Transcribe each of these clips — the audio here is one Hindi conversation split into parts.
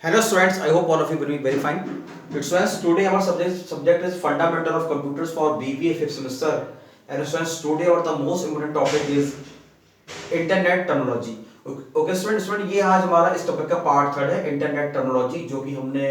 Hello students, I hope all of you will be very fine. Students, today our subject is fundamental of computers for BBA fifth semester. And students, today our the most important topic is internet technology. Okay student ये आज हमारा इस टॉपिक का पार्ट थर्ड है इंटरनेट टेक्नोलॉजी, जो कि हमने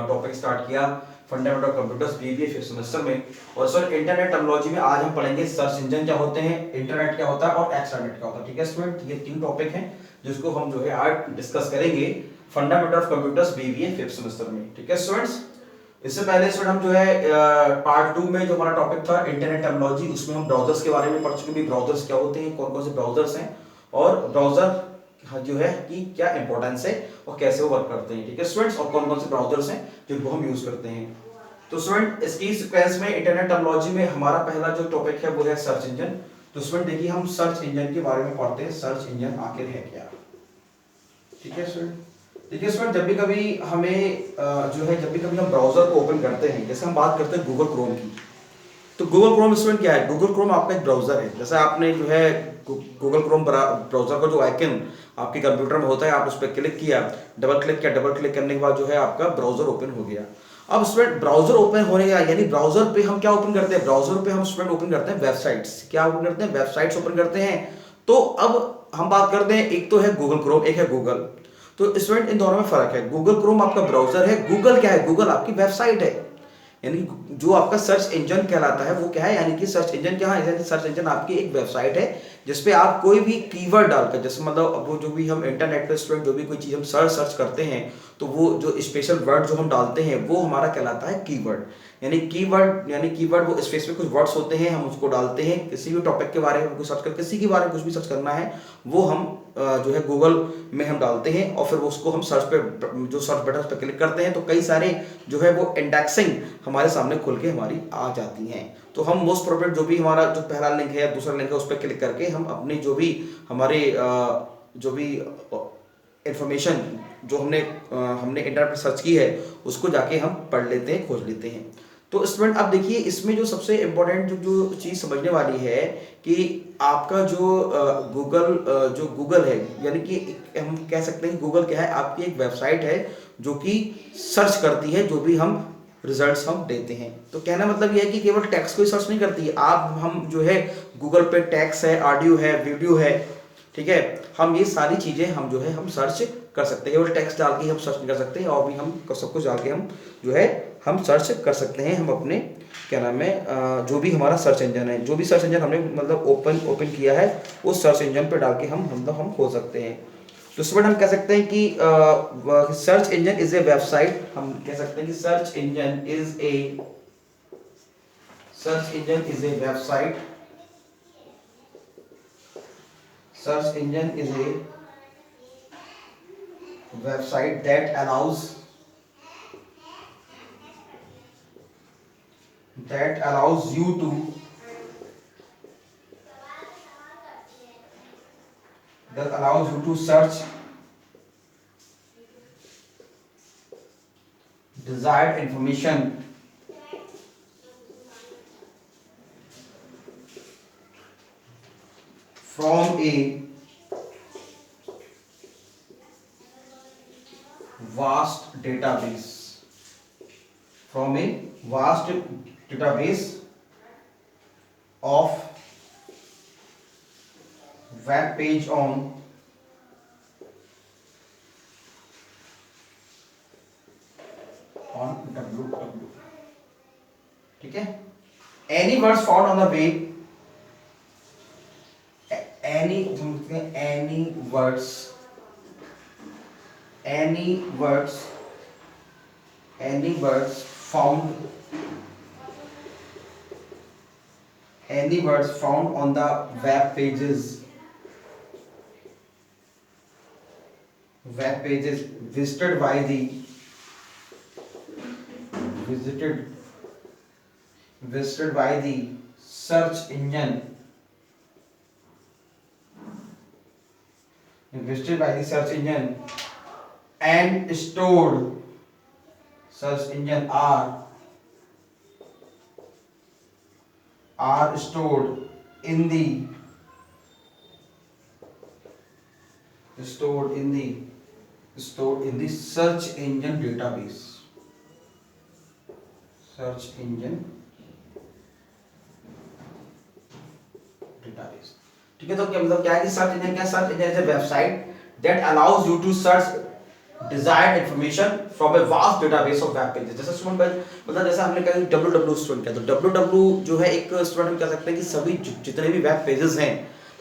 टॉपिक स्टार्ट किया fundamental of computers BBA fifth semester में। और सर इंटरनेट टेक्नोलॉजी में आज हम पढ़ेंगे सर्च इंजन क्या होते हैं, इंटरनेट क्या होता है और एक्सट्रानेट क्या होता है। ठीक है स्टूडेंट, ये तीन टॉपिक हैं जिसको हम जो है आज डिस्कस करेंगे fundamental of computers BBA fifth semester में। ठीक है स्टूडेंट्स, इससे पहले स्टूडेंट हम जो है पार्ट टू में जो हमारा टॉपिक था इंटरनेट टेक्नोलॉजी, उसमें हम ब्राउजर्स के बारे में पढ़ चुके हैं। ब्राउजर्स क्या होते हैं, कौन कौन से ब्राउजर्स हैं और ब्राउजर जो है कि क्या इंपॉर्टेंस है और कैसे वो वर्क करते हैं। ठीक है स्टूडेंट्स, और कौन कौन से ब्राउजर्स हैं जिनको हम यूज करते हैं। तो स्टूडेंट इसकी सीक्वेंस में इंटरनेट टेक्नोलॉजी में हमारा पहला जो टॉपिक है वो है सर्च इंजन। तो स्टूडेंट देखिए हम सर्च इंजन के बारे में पढ़ते हैं, सर्च इंजन आखिर है क्या। ठीक है स्टूडेंट, देखिए स्टूडेंट जब भी कभी हमें जो है जब भी कभी हम ब्राउजर को ओपन करते हैं, जैसे हम बात करते हैं गूगल क्रोम की, तो गूगल क्रोम स्टूडेंट क्या है, गूगल क्रोम आपका एक ब्राउजर है। जैसे आपने जो है गूगल क्रोम ब्राउजर का जो आइकन आपके कंप्यूटर में होता है, आप उस पर क्लिक किया, डबल क्लिक किया, डबल क्लिक करने के बाद जो है आपका ब्राउजर ओपन हो गया। अब स्टूडेंट ब्राउजर ओपन होने का यानी ब्राउजर पे हम क्या ओपन करते हैं, ब्राउजर पे हम स्टूडेंट ओपन करते हैं वेबसाइट्स। क्या ओपन करते हैं, वेबसाइट्स ओपन करते हैं। तो अब हम बात करते हैं, एक तो है गूगल क्रोम, एक है गूगल। तो स्टूडेंट इन दोनों में फर्क है। गूगल क्रोम आपका ब्राउजर है, गूगल क्या है, गूगल आपकी वेबसाइट है। यानी जो आपका सर्च इंजन कहलाता है वो क्या है, यानी कि सर्च इंजन क्या है, यानी सर्च इंजन आपकी एक वेबसाइट है जिसपे आप कोई भी कीवर्ड डालकर, जैसे मतलब अब वो जो भी हम इंटरनेट पे स्टूडेंट जो भी कोई चीज हम सर्च करते हैं, तो वो जो स्पेशल वर्ड जो हम डालते हैं वो हमारा कहलाता है कीवर्ड। यानी कीवर्ड वो स्पेसिफिक कुछ वर्ड्स होते हैं, हम उसको डालते हैं किसी भी टॉपिक के बारे में, कुछ सर्च कर किसी के बारे में कुछ भी सर्च करना है वो हम जो है गूगल में हम डालते हैं और फिर उसको हम सर्च पे जो सर्च बटन पर क्लिक करते हैं तो कई सारे जो है वो इंडेक्सिंग हमारे सामने खुल के हमारी आ जाती हैं। तो हम मोस्ट प्रोबेबली जो भी हमारा जो पहला लिंक है या दूसरा लिंक है उस पर क्लिक करके हम अपनी जो भी हमारे जो भी इंफॉर्मेशन जो हमने इंटरनेट पर सर्च की है उसको जाके हम पढ़ लेते हैं, खोज लेते हैं। तो स्टूडेंट अब देखिए इसमें जो सबसे इम्पोर्टेंट जो चीज़ समझने वाली है कि आपका जो गूगल है, यानी कि हम कह सकते हैं गूगल क्या है, आपकी एक वेबसाइट है जो कि सर्च करती है जो भी हम रिजल्ट्स हम देते हैं। तो कहना मतलब ये है कि केवल टेक्स्ट को ही सर्च नहीं करती है, आप हम जो है गूगल पे टेक्स्ट है, ऑडियो है, वीडियो है, ठीक है, हम ये सारी चीज़ें हम जो है हम सर्च कर सकते हैं। केवल टेक्स्ट डाल के हम सर्च नहीं कर सकते, और भी हम सब कुछ डाल के हम जो है हम सर्च कर सकते हैं। हम अपने क्या नाम है जो भी हमारा सर्च इंजन है, जो भी सर्च इंजन हमने मतलब ओपन किया है उस सर्च इंजन पर डाल के हम खोज सकते हैं। तो इस हम कह सकते हैं कि search engine is a website, हम कह सकते हैं कि search engine is a website, search engine is a website that allows you to search desired information from a vast database from a vast database of web page on www, ठीक है। Any words found on the way, any words found on the web pages visited by the search engine and stored search engine are stored in the stored in the search engine database, search engine database। ठीक है, तो क्या मतलब क्या है कि सर्च इंजन क्या, search engine is a website that allows you to search desired information from a vast database of web pages. जैसे स्टूडेंट मतलब जैसे हमने कहा www स्टूडेंट क्या, तो www जो है एक स्टूडेंट हम कह सकते हैं कि सभी जितने भी वेब पेजेस हैं,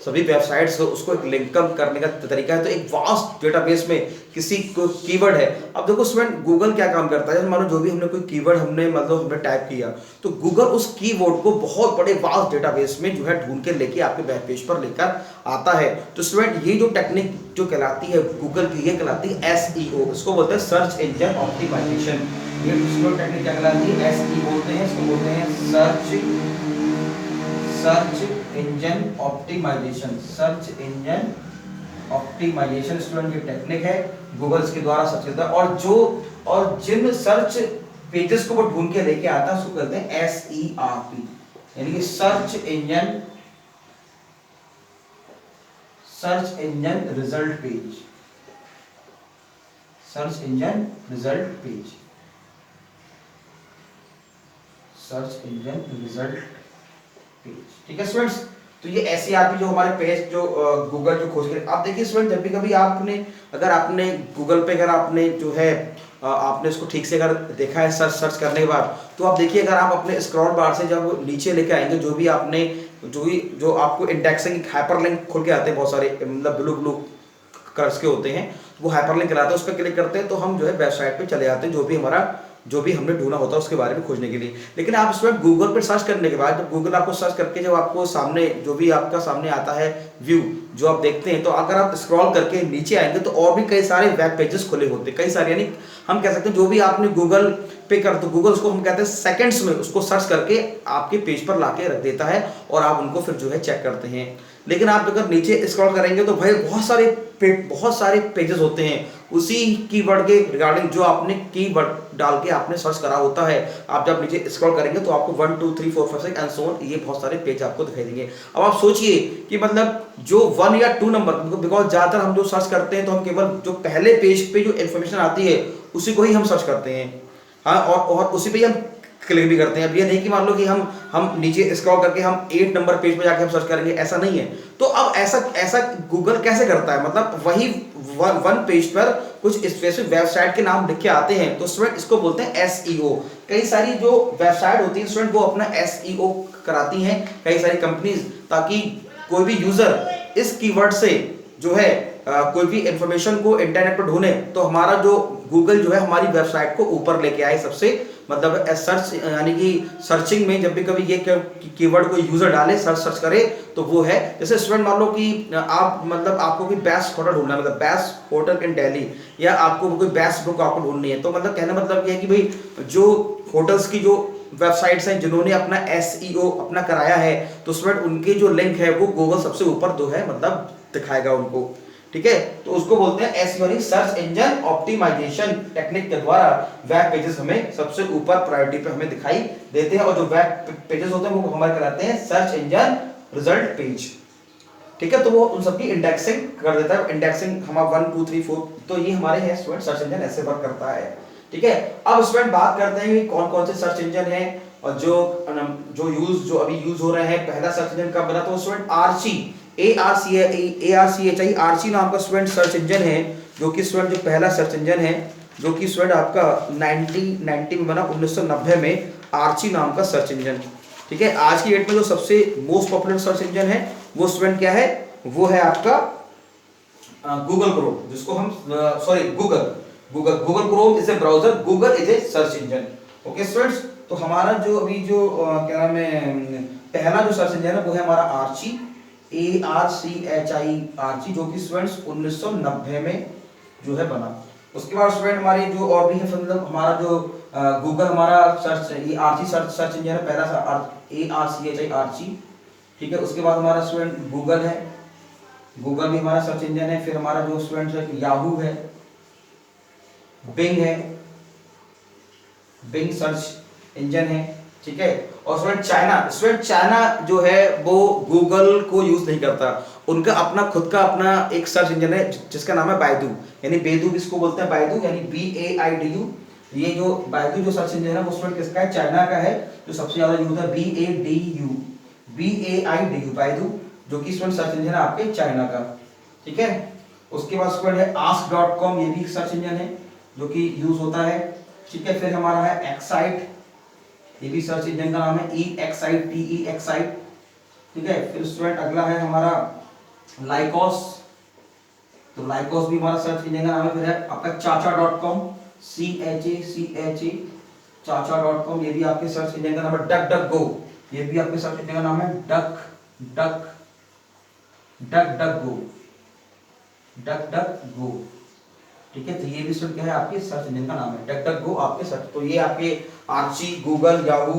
सभी वेबसाइट्स को उसको एक लिंकअप करने का तरीका है। तो एक वास्ट डेटाबेस में किसी को कीवर्ड है, अब देखो स्टूडेंट गूगल क्या काम करता है, मान लो जो भी हमने कोई कीवर्ड हमने मतलब हमने टाइप किया, तो गूगल उस कीवर्ड को बहुत बड़े वास्ट डेटाबेस में जो है ढूंढ के लेके आपके वेब पेज पर लेकर आता है। तो स्टूडेंट ये जो टेक्निक जो कहलाती है गूगल की, ये कहलाती है SEO, इसको बोलते हैं सर्च इंजन ऑप्टिमाइजेशन। ये टेक्निक क्या कहलाती है, SEO बोलते हैं, इसको बोलते हैं search engine optimization, search engine optimization student ये टेक्निक है, गूगल के द्वारा सर्च करता है। और जिन सर्च पेजेस को वो ढूंढ के लेके आता है उसको कहते हैं SERP, यानी कि search engine result page, search engine result page, search engine result page. ठीक है स्टूडेंट्स, तो ये SERP जो हमारे पेज जो गूगल जो खोज कर, आप देखिए स्टूडेंट जब भी कभी आपने अगर आपने गूगल पे अगर आपने जो है आपने इसको ठीक से अगर देखा है सर्च करने के बाद, तो आप देखिए अगर आप अपने स्क्रॉल बार से जब नीचे लेके आएंगे, जो भी आपने जो आपको इंडेक्सिंग हाइपरलिंक खुल के आते हैं बहुत सारे, मतलब ब्लू कलर्स के होते हैं, वो हाइपरलिंक कराते हैं, उस पर क्लिक करते हैं तो हम जो है वेबसाइट पे चले जाते हैं, जो भी हमने ढूंढा होता है उसके बारे में खोजने के लिए। लेकिन आप इसमें गूगल पर सर्च करने के बाद, जब गूगल आपको सर्च करके जब आपको सामने जो भी आपका सामने आता है व्यू जो आप देखते हैं, तो अगर आप स्क्रॉल करके नीचे आएंगे तो और भी कई सारे वेब पेजेस खुले होते हैं, कई सारे, यानी हम कह सकते हैं जो भी आपने गूगल पे कर, तो गूगल उसको हम कहते हैं सेकंड्स में उसको सर्च करके आपके पेज पर लाके रख देता है और आप उनको फिर जो है चेक करते हैं। लेकिन आप अगर नीचे स्क्रॉल करेंगे तो भाई बहुत सारे पेजेस होते हैं उसी कीवर्ड के रिगार्डिंग, जो आपने कीवर्ड डाल के आपने सर्च करा होता है। आप जब नीचे स्क्रॉल करेंगे तो आपको 1 2 3 4 5 6 एंड सो ऑन, ये बहुत सारे पेज आपको दिखाई देंगे। अब आप सोचिए कि मतलब जो 1 या 2 नंबर, बिकॉज ज्यादातर हम जो सर्च करते हैं तो हम केवल जो पहले पेज पे जो इन्फॉर्मेशन आती है उसी को ही हम सर्च करते हैं, हाँ, और उसी पे ही हम क्लिक भी करते हैं। अब ये नहीं कि मान लो कि हम नीचे स्क्रॉल करके हम 8 नंबर पेज पे जाके हम सर्च करेंगे, ऐसा नहीं है। तो अब ऐसा गूगल कैसे करता है, मतलब वही वन पेज पर कुछ स्पेसिफिक वेबसाइट के नाम लिख के आते हैं, तो स्टूडेंट इसको बोलते हैं SEO। कई सारी जो वेबसाइट होती है स्टूडेंट वो अपना SEO कराती हैं, कई सारी कंपनीज, ताकि कोई भी यूजर इस कीवर्ड से जो है कोई भी इंफॉर्मेशन को इंटरनेट पर ढूंढे तो हमारा जो गूगल जो है हमारी वेबसाइट को ऊपर लेके आए सबसे, मतलब सर्च यानी कि सर्चिंग में जब भी कभी ये कीवर्ड को यूजर डाले सर्च करे तो वो है। जैसे स्टूडेंट मान लो कि आप मतलब आपको कोई बेस्ट होटल ढूंढना है, मतलब बेस्ट होटल इन दिल्ली, या आपको कोई बेस्ट बुक आपको ढूंढनी है, तो मतलब कहने मतलब ये है कि भाई जो होटल्स की जो वेबसाइट्स हैं जिन्होंने अपना SEO अपना कराया है, तो स्टूडेंट उनके जो लिंक है वो गूगल सबसे ऊपर जो है मतलब दिखाएगा उनको। ठीक है, तो उसको बोलते हैं SEO, search engine optimization technique के द्वारा वेब पेजेस हमें सबसे ऊपर प्रायोरिटी पे हमें दिखाई देते हैं, और जो वेब पेजेस होते हैं वो हमारे कहलाते हैं सर्च इंजन रिजल्ट पेज। ठीक है, तो वो उन सबकी इंडेक्सिंग कर देता है, इंडेक्सिंग हमारा 1 2 3 4, तो ये हमारे है स्टूडेंट सर्च इंजन ऐसे वर्क करता है। ठीक है, अब स्टूडेंट बात करते हैं कि कौन कौन से सर्च इंजन है और जो अभी यूज हो रहे हैं। पहला सर्च इंजन कब बना, तो स्टूडेंट आर्ची नाम का स्टूडेंट सर्च इंजन है, जो कि स्टूडेंट जो पहला सर्च इंजन है जो कि स्टूडेंट आपका 1990 में बना, 1990 में आर्ची नाम का सर्च इंजन। ठीक है, आज की डेट में जो सबसे मोस्ट पॉपुलर सर्च इंजन है वो स्टूडेंट क्या है, वो है आपका गूगल क्रोम, जिसको हम Google Chrome is a browser, Google is a search engine. Okay students, तो हमारा जो अभी जो क्या नाम है पहला जो सर्च इंजन है वो है हमारा आर्ची, आर्ची, जो कि स्टूडेंट्स 1990 में जो है बना। उसके बाद स्टूडेंट हमारी जो और भी है, मतलब हमारा जो गूगल हमारा सर्च, ये आर्ची सर्च इंजन है पहला, आर्ची। ठीक है, उसके बाद हमारा स्टूडेंट गूगल है, गूगल भी हमारा सर्च इंजन है। फिर हमारा जो स्टूडेंट है याहू है, बिंग है, बिंग सर्च इंजन है। ठीक है, और स्टूडेंट चाइना जो है वो गूगल को यूज नहीं करता, उनका अपना खुद का अपना एक सर्च इंजन है जिसका नाम है बायदू, यानी बेदू किसको बोलते हैं, बायदू यानी BAIDU। ये जो बायदू जो सर्च इंजन है वो स्टूडेंट किसका है, चाइना का है, जो सबसे ज्यादा यूज है BAIDU बायदू, जो कि स्टूडेंट सर्च इंजन है आपके चाइना का। ठीक है, उसके बाद स्टूडेंट है ask.com, ये भी सर्च इंजन है जो कि यूज होता है। ठीक है, फिर हमारा है एक्साइट, ये भी सर्च इंजन का नाम है EXITE। ठीक है, फिर स्टूडेंट अगला है हमारा लाइकोस, तो लाइकोस भी हमारा सर्च इंजन का नाम है। फिर है आपका चाचा.com, CHA चाचा.com, ये भी आपके सर्च इंजन का नाम है। डक डक गो, ये भी आपके सर्च इंजन का नाम है। डक डक गो। ठीक है, तो ये भी स्टूडेंट क्या है आपके सर्च इंजन का नाम है, डक डक गो आपके सर्च। तो ये आपके आर्ची, गूगल, याहू,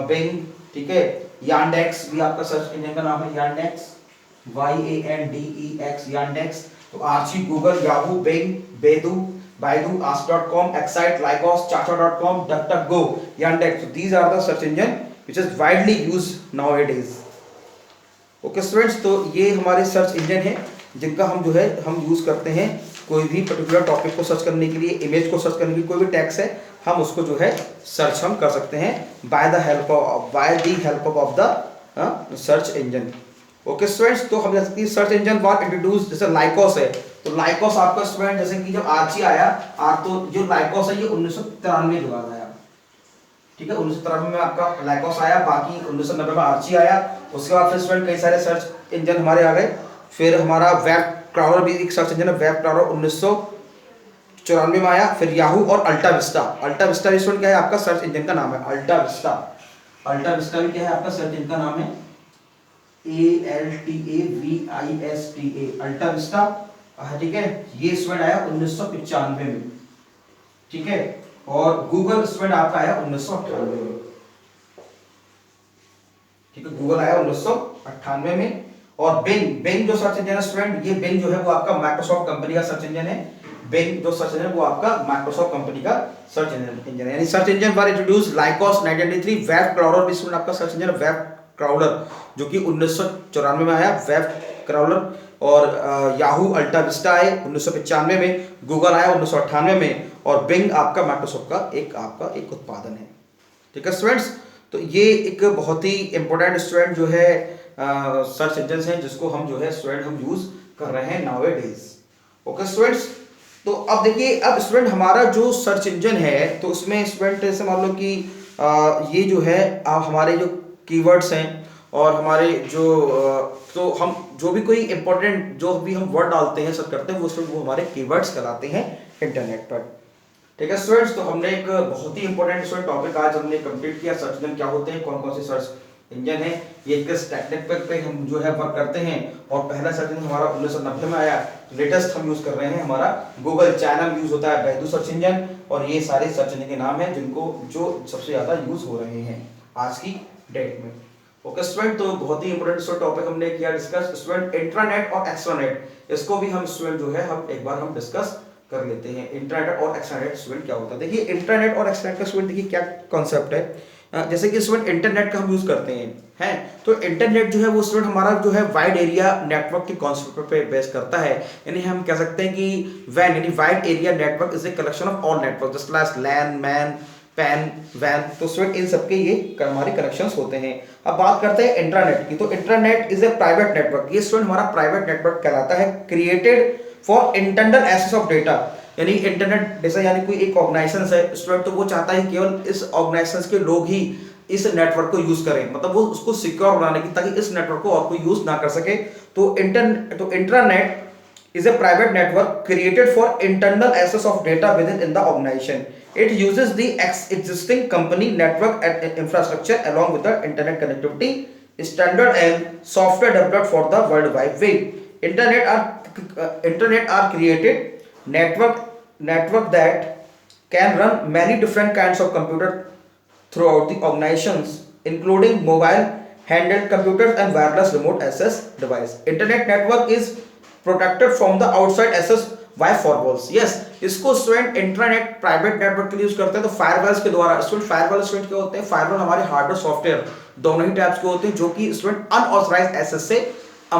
बिंग, ठीक है, यांडेक्स भी आपका सर्च इंजन का नाम है, यांडेक्स YANDEX, यांडेक्स। तो Archie, Google, Yahoo, Bing, Baidu, Baidu, ask.com, Excite, Lycos, चाचा.com, डकडकगो, यांडेक्स। So these are the search engine which is widely used nowadays. Okay students, तो ये हमारे सर्च इंजन है जिनका हम जो है हम यूज करते हैं कोई भी पर्टिकुलर टॉपिक को सर्च करने के लिए, इमेज को सर्च करने के लिए, कोई भी टेक्स्ट है हम उसको जो है सर्च हम कर सकते हैं by the help of the search engine. Okay students, तो हम जैसे सर्च इंजन वॉज इंट्रोड्यूस, जैसे लाइकोस है, तो लाइकोस आपका स्टूडेंट जैसे कि जब आर्ची आया, तो जो लाइकोस है ये 1993 के बाद आया। ठीक है, 1993 में आपका लाइकोस आया, बाकी 1990 में आर्ची आया। उसके बाद फिर स्टूडेंट कई सारे सर्च इंजन हमारे आ गए। फिर हमारा वेब क्राउलर भी एक सर्च इंजन है, वेब क्राउलर 1994 में आया। फिर याहू और अल्टा विस्टा भी स्टूडेंट क्या है आपका सर्च इंजन का नाम है, अल्टा विस्टा भी क्या है आपका सर्च इंजन का नाम है, ALTAVISTA, अल्टा विस्टा। ठीक है, ये स्टूडेंट आया 1995 में। ठीक है, और गूगल स्टूडेंट आपका आया 1998 में। ठीक है, गूगल आया 1998 में। और बिंग जो सर्च इंजन है स्टूडेंट, ये बिंग जो है वो आपका माइक्रोसॉफ्ट कंपनी का सर्च इंजन है। बिंग जो सर्च इंजन है वो आपका माइक्रोसॉफ्ट कंपनी का सर्च इंजन है। यानी सर्च इंजन वर इंट्रोड्यूस लाइकोस 1993, वेब क्राउलर भी स्टूडेंट आपका सर्च इंजन है, वेब क्राउलर जो कि 1994 में आया, वेब क्राउलर। और याहू, अल्टा विस्टा आए 1995 में, गूगल आया 1998 में, और बिंग आपका माइक्रोसॉफ्ट का एक उत्पादन है। ठीक है स्टूडेंट्स, तो ये एक बहुत ही इंपॉर्टेंट स्टूडेंट जो है सर्च इंजन हैं जिसको हम जो है स्टूडेंट हम यूज कर रहे हैं नाउअडेज। ओके स्टूडेंट्स, तो अब देखिए, अब स्टूडेंट हमारा जो सर्च इंजन है तो उसमें स्टूडेंट ऐसे मान लो कि ये जो है हमारे जो कीवर्ड्स हैं और हमारे जो तो हम जो भी कोई इंपॉर्टेंट जो भी हम वर्ड डालते हैं सर्च करते हैं वो हमारे कीवर्ड्स कहलाते हैं इंटरनेट पर। ठीक है स्टूडेंट्स, तो हमने एक बहुत ही इंपॉर्टेंट स्टूडेंट टॉपिक आज हमने कंप्लीट किया, सर्च इंजन क्या होते हैं, कौन कौन से सर्च इंजन है, ये किस टेक्निक पे हम जो है वर्क करते हैं। और पहला सर्च इंजन हमारा 1990 में आया, लेटेस्ट हम यूज कर रहे हैं हमारा गूगल, चाइना में यूज होता है बैदू सर्च इंजन। और ये सारे सर्च इंजन के नाम हैं जिनको जो सबसे ज्यादा यूज हो रहे हैं आज की डेट में। ओके स्टूडेंट, तो बहुत ही इंपॉर्टेंट टॉपिक हमने किया डिस्कस स्टूडेंट, इंट्रानेट और एक्सट्रानेट, इसको भी हम स्टूडेंट जो है हम एक बार हम डिस्कस कर लेते हैं। इंट्रानेट और एक्सट्रानेट स्टूडेंट क्या होता है, देखिए इंट्रानेट और एक्सट्रानेट का स्टूडेंट देखिए क्या कॉन्सेप्ट है। जैसे कि स्टूडेंट इंटरनेट का हम यूज करते हैं तो इंटरनेट जो है वो स्टूडेंट हमारा जो है वाइड एरिया नेटवर्क के कॉन्सेप्ट पे बेस करता है। यानी हम कह सकते हैं कि वैन यानी wide area network is a collection of all network just like LAN, MAN, PAN, वैन, तो स्टूडेंट इन सबके ये हमारे कनेक्शंस होते हैं। अब बात करते हैं इंट्रानेट की, तो intranet is a private network, ये स्टूडेंट हमारा प्राइवेट नेटवर्क कहलाता है, created for internal access of data. यानी इंटरनेट जैसा यानी कोई एक ऑर्गेनाइजेशन है स्टूडेंट, तो वो चाहता है केवल इस ऑर्गेनाइजेशन के लोग ही इस नेटवर्क को यूज करें, मतलब वो उसको सिक्योर बनाने की, ताकि इस नेटवर्क को और कोई यूज ना कर सके। तो intranet is a private network created for internal access of data within the organization. It uses the existing company network and infrastructure along with the internet connectivity standard and software developed for the World Wide Web. Internet are created network that can run many different kinds of computer throughout the organizations, including mobile, handheld computers and wireless remote access device. Internet network is protected from the outside access by firewalls. Yes, इसको स्टूडेंट इंट्रानेट प्राइवेट नेटवर्क के लिए यूज करते हैं, तो फायरवॉल्स के द्वारा स्टूडेंट स्टूडेंट क्या होते हैं, फायरवॉल हमारे हार्डवेयर सॉफ्टवेयर दोनों ही टाइप्स के होते हैं जो कि स्टूडेंट अनऑथराइज्ड एक्सेस से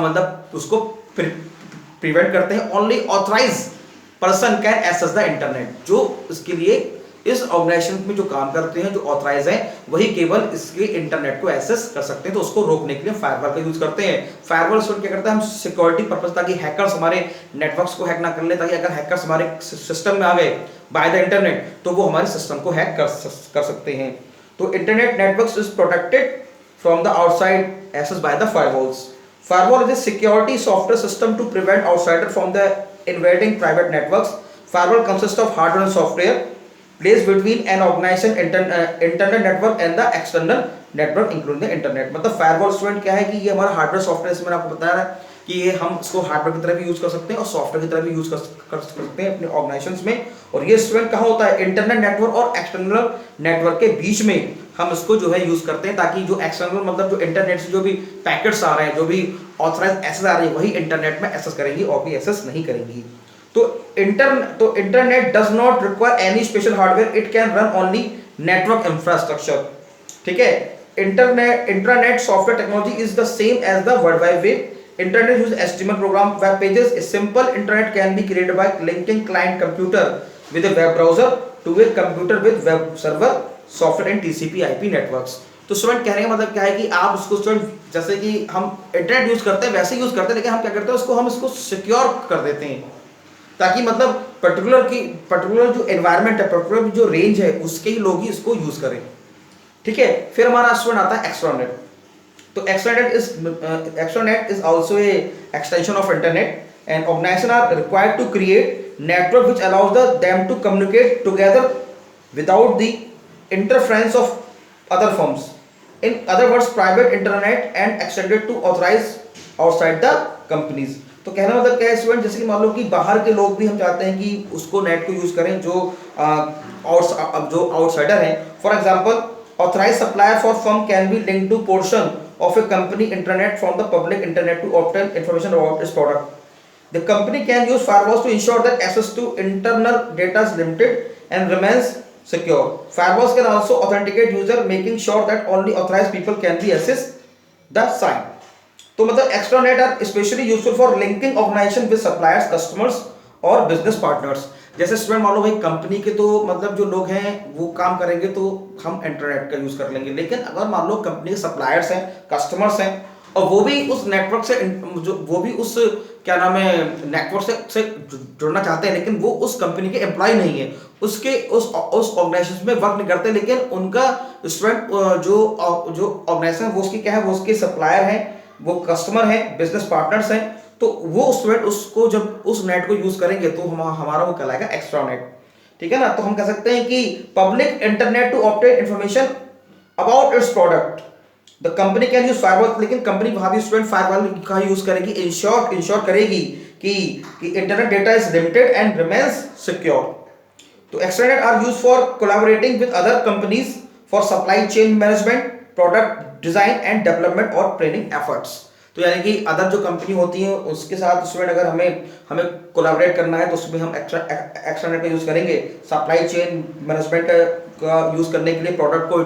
मतलब उसको प्रिवेंट करते हैं। Only authorise person can access the internet, जो इसके लिए इस ऑर्गेनाइजेशन में जो काम करते हैं, जो ऑथराइज हैं, वही केवल इसके इंटरनेट को एक्सेस कर सकते हैं। तो उसको रोकने के लिए फायरवॉल का यूज करते हैं। फायरवॉल क्या करता है, हम सिक्योरिटी पर्पस, ताकि हैकर्स हमारे नेटवर्क्स को हैक ना कर ले, ताकि अगर हैकर्स हमारे सिस्टम में आ गए बाय द इंटरनेट तो वो हमारे सिस्टम को हैक कर सकते हैं। तो internet networks is protected from the outside access by the firewalls. Firewall is a security software system to prevent outsider from the invading private networks. Firewall consists of hardware and software placed between an organization internal network and the external network including the internet. मतलब firewall स्टूडेंट क्या है कि ये हमारा हार्डवेयर सॉफ्टवेयर, मैंने आपको बताया कि ये हम इसको हार्डवेयर की तरह भी यूज कर सकते हैं और सॉफ्टवेयर की तरह भी यूज कर सकते हैं अपने ऑर्गेनाइजेशंस में। और ये स्टूडेंट कहाँ होता है, इंटरनेट नेटवर्क और एक्सटर्नल नेटवर्क के बीच में हम इसको जो है यूज करते हैं, ताकि जो एक्सटर्नल मतलब जो इंटरनेट से जो भी पैकेट्स आ रहे हैं, जो भी ऑथराइज एक्सेस आ रही है, वही इंटरनेट में एक्सेस करेंगी और भी एक्सेस नहीं करेंगी। तो internet does not require any special hardware, it can run only network infrastructure. ठीक है, internet software technology is the same as the world wide web. Internet use HTML program, web pages. A simple internet can be created by linking client computer with a web browser to a computer with web server software and TCP/IP networks. तो स्टूडेंट कहने का मतलब क्या है कि आप उसको स्टूडेंट जैसे कि हम इंटरनेट यूज करते हैं वैसे यूज करते हैं, लेकिन हम क्या करते हैं उसको हम इसको सिक्योर कर देते हैं, ताकि मतलब पर्टिकुलर जो एनवायरनमेंट है, पर्टिकुलर जो रेंज है, उसके ही लोग ही इसको यूज करें। ठीक है, फिर हमारा स्टूडेंट आता है एक्सट्रानेट। तो extranet is also a extension of internet and organizations are required to create network which allows them to communicate together without the interference of other firms. In other words, private internet and extended to authorize outside the companies. तो कहना मतलब क्या है स्टूडेंट, जैसे कि मान लो कि बाहर के लोग भी हम चाहते हैं कि उसको नेट को यूज करें जो आउटसाइडर हैं। For example, authorized supplier for firm can be linked to portion of a company internet from the public internet to obtain information about its product. The company can use firewalls to ensure that access to internal data is limited and remains secure. Firewalls can also authenticate user, making sure that only authorized people can be access the site. तो मतलब extranet are especially useful for linking organization with suppliers, customers और business partners. जैसे स्टूडेंट मान लो भाई कंपनी के तो मतलब जो लोग हैं वो काम करेंगे तो हम इंटरनेट का यूज कर लेंगे, लेकिन अगर मान लो कंपनी के सप्लायर्स हैं, कस्टमर्स हैं और वो भी उस नेटवर्क से वो भी उस क्या नाम है नेटवर्क से जुड़ना चाहते हैं, लेकिन वो उस कंपनी के एम्प्लॉय नहीं है, उसके उस ऑर्गेनाइजेशन में वर्क नहीं करते, लेकिन उनका स्टूडेंट जो ऑर्गेनाइजेशन वो उसकी क्या है, वो उसके सप्लायर हैं, वो कस्टमर हैं, बिजनेस पार्टनर्स हैं। तो वो स्टूडेंट उसको जब उस नेट को यूज करेंगे तो हमारा वो कहलाएगा एक्स्ट्रा नेट। ठीक है ना, तो हम कह सकते हैं कि public internet to obtain information about its product. The company can use firewall, लेकिन कंपनी वहां भी स्टूडेंट फायरवॉल का यूज करेगी, इंश्योर करेगी कि internet data is limited and remains secure. तो extranet are use for collaborating with other companies for supply chain management, product design and development और ट्रेनिंग एफर्ट्स। तो यानी कि अदर जो कंपनी होती है उसके साथ स्टूडेंट अगर हमें कोलैबोरेट करना है तो उसमें हम एक्सट्रानेट का यूज करेंगे, सप्लाई चेन मैनेजमेंट का यूज करने के लिए, प्रोडक्ट को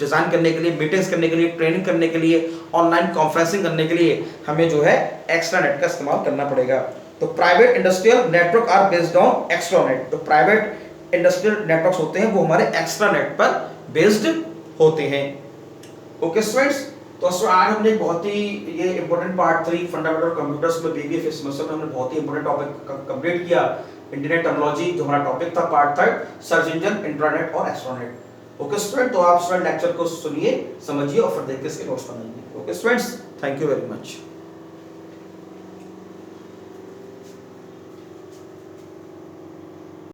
डिजाइन करने के लिए, मीटिंग्स करने के लिए, ट्रेनिंग करने के लिए, ऑनलाइन कॉन्फ्रेंसिंग करने के लिए हमें जो है एक्सट्रानेट का इस्तेमाल करना पड़ेगा। तो private industrial network are based on extranet. तो प्राइवेट इंडस्ट्रियल नेटवर्क्स होते हैं वो हमारे एक्सट्रानेट पर बेस्ड होते हैं। ओके स्टूडेंट्स, तो आज हमने बहुत ही ये इंपॉर्टेंट पार्ट 3 फंडामेंटल कंप्यूटर्स में बीबीए फिफ्थ सेमेस्टर में हमने बहुत ही इंपॉर्टेंट टॉपिक कंप्लीट किया। इंटरनेट टेक्नोलॉजी जो हमारा टॉपिक था पार्ट 3, सर्च इंजन, इंट्रानेट और एक्सट्रानेट। ओके स्टूडेंट, तो आप स्टूडेंट लेक्चर को सुनिए, समझिए और फिर देख के इसके नोट्स बनाइए। Okay students, thank you very much.